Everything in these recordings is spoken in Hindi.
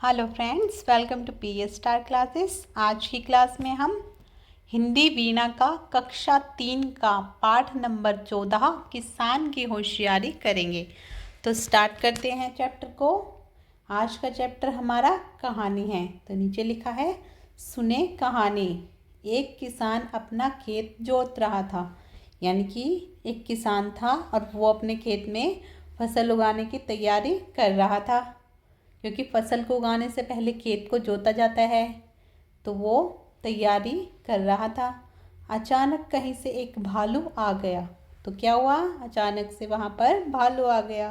Hello friends, welcome to PS star classes. आज की क्लास में हम हिंदी वीणा का कक्षा 3 का पाठ नंबर 14 किसान की होशियारी करेंगे। तो स्टार्ट करते हैं चैप्टर को। आज का चैप्टर हमारा कहानी है। तो नीचे लिखा है, सुने कहानी। एक किसान अपना खेत जोत रहा था। यानी कि एक किसान था और वो अपने खेत में फसल उगाने की तैयारी कर रहा था, क्योंकि फसल को उगाने से पहले खेत को जोता जाता है। तो वो तैयारी कर रहा था। अचानक कहीं से एक भालू आ गया। तो क्या हुआ, अचानक से वहाँ पर भालू आ गया।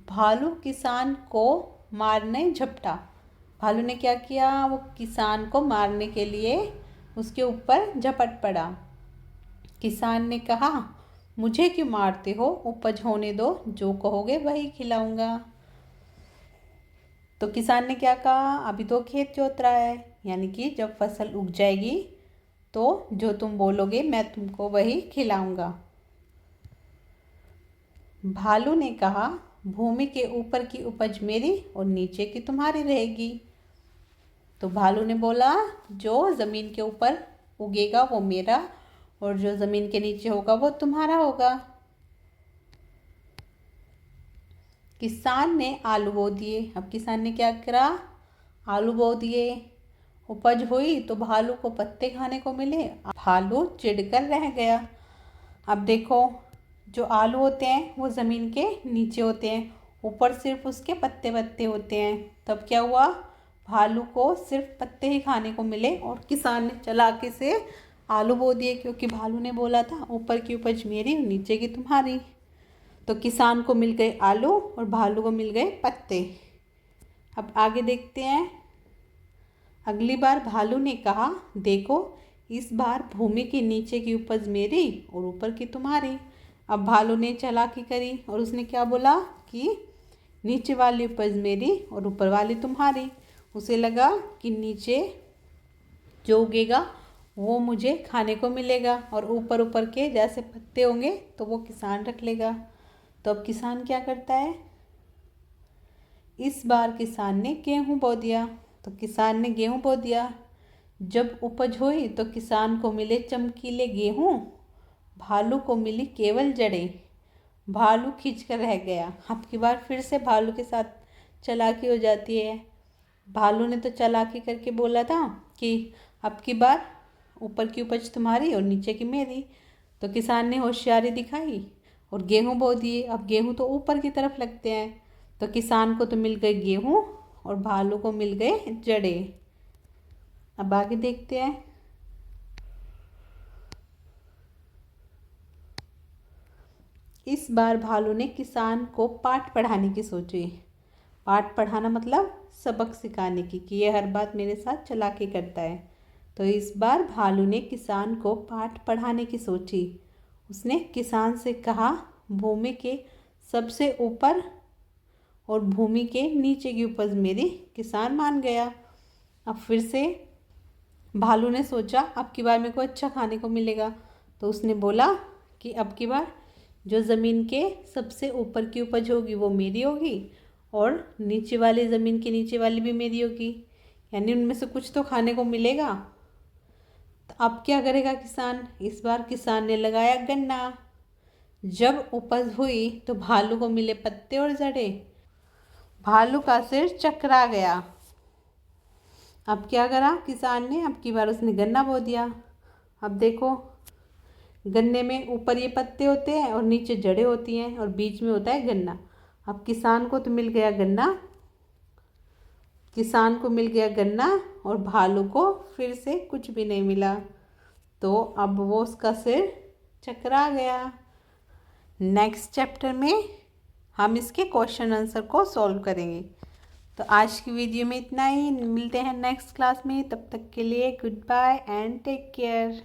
भालू किसान को मारने झपटा। भालू ने क्या किया, वो किसान को मारने के लिए उसके ऊपर झपट पड़ा। किसान ने कहा, मुझे क्यों मारते हो, उपज होने दो, जो कहोगे वही खिलाऊंगा। तो किसान ने क्या कहा, अभी तो खेत जोत रहा है, यानी कि जब फसल उग जाएगी तो जो तुम बोलोगे मैं तुमको वही खिलाऊंगा। भालू ने कहा, भूमि के ऊपर की उपज मेरी और नीचे की तुम्हारी रहेगी। तो भालू ने बोला, जो ज़मीन के ऊपर उगेगा वो मेरा और जो ज़मीन के नीचे होगा वो तुम्हारा होगा। किसान ने आलू बो दिए। अब किसान ने क्या करा, आलू बो दिए। उपज हुई तो भालू को पत्ते खाने को मिले। भालू चिढ़कर रह गया। अब देखो, जो आलू होते हैं वो ज़मीन के नीचे होते हैं, ऊपर सिर्फ उसके पत्ते पत्ते होते हैं। तब क्या हुआ, भालू को सिर्फ पत्ते ही खाने को मिले और किसान ने चालाकी से आलू बो दिए, क्योंकि भालू ने बोला था ऊपर की उपज मेरी और नीचे की तुम्हारी। तो किसान को मिल गए आलू और भालू को मिल गए पत्ते। अब आगे देखते हैं। अगली बार भालू ने कहा, देखो इस बार भूमि के नीचे की उपज मेरी और ऊपर की तुम्हारी। अब भालू ने चालाकी करी और उसने क्या बोला कि नीचे वाली उपज मेरी और ऊपर वाली तुम्हारी। उसे लगा कि नीचे जो उगेगा वो मुझे खाने को मिलेगा और ऊपर ऊपर के जैसे पत्ते होंगे तो वो किसान रख लेगा। तो अब किसान क्या करता है, इस बार किसान ने गेहूँ बो दिया। तो किसान ने गेहूँ बो दिया। जब उपज हुई तो किसान को मिले चमकीले गेहूँ, भालू को मिली केवल जड़ें। भालू खींच कर रह गया। अब की बार फिर से भालू के साथ चालाकी हो जाती है। भालू ने तो चालाकी करके बोला था कि अब की बार ऊपर की उपज तुम्हारी और नीचे की मेरी। तो किसान ने होशियारी दिखाई और गेहूँ बो दिए। अब गेहूँ तो ऊपर की तरफ लगते हैं, तो किसान को तो मिल गए गेहूँ और भालू को मिल गए जड़ें। अब आगे देखते हैं। इस बार भालू ने किसान को पाठ पढ़ाने की सोची। पाठ पढ़ाना मतलब सबक सिखाने की, कि ये हर बात मेरे साथ चालाकी करता है। तो इस बार भालू ने किसान को पाठ पढ़ाने की सोची। उसने किसान से कहा, भूमि के सबसे ऊपर और भूमि के नीचे की उपज मेरी। किसान मान गया। अब फिर से भालू ने सोचा अब की बार मेरे को अच्छा खाने को मिलेगा। तो उसने बोला कि अब की बार जो ज़मीन के सबसे ऊपर की उपज होगी वो मेरी होगी और नीचे वाली ज़मीन के नीचे वाली भी मेरी होगी, यानी उनमें से कुछ तो खाने को मिलेगा। तो अब क्या करेगा किसान, इस बार किसान ने लगाया गन्ना। जब उपज हुई तो भालू को मिले पत्ते और जड़ें। भालू का सिर चकरा गया। अब क्या करा किसान ने, अब की बार उसने गन्ना बो दिया। अब देखो, गन्ने में ऊपर ये पत्ते होते हैं और नीचे जड़ें होती हैं और बीच में होता है गन्ना। अब किसान को तो मिल गया गन्ना, किसान को मिल गया गन्ना और भालू को फिर से कुछ भी नहीं मिला। तो अब वो उसका सिर चकरा गया। नेक्स्ट चैप्टर में हम इसके क्वेश्चन आंसर को सॉल्व करेंगे। तो आज की वीडियो में इतना ही। मिलते हैं नेक्स्ट क्लास में, तब तक के लिए good bye and take care.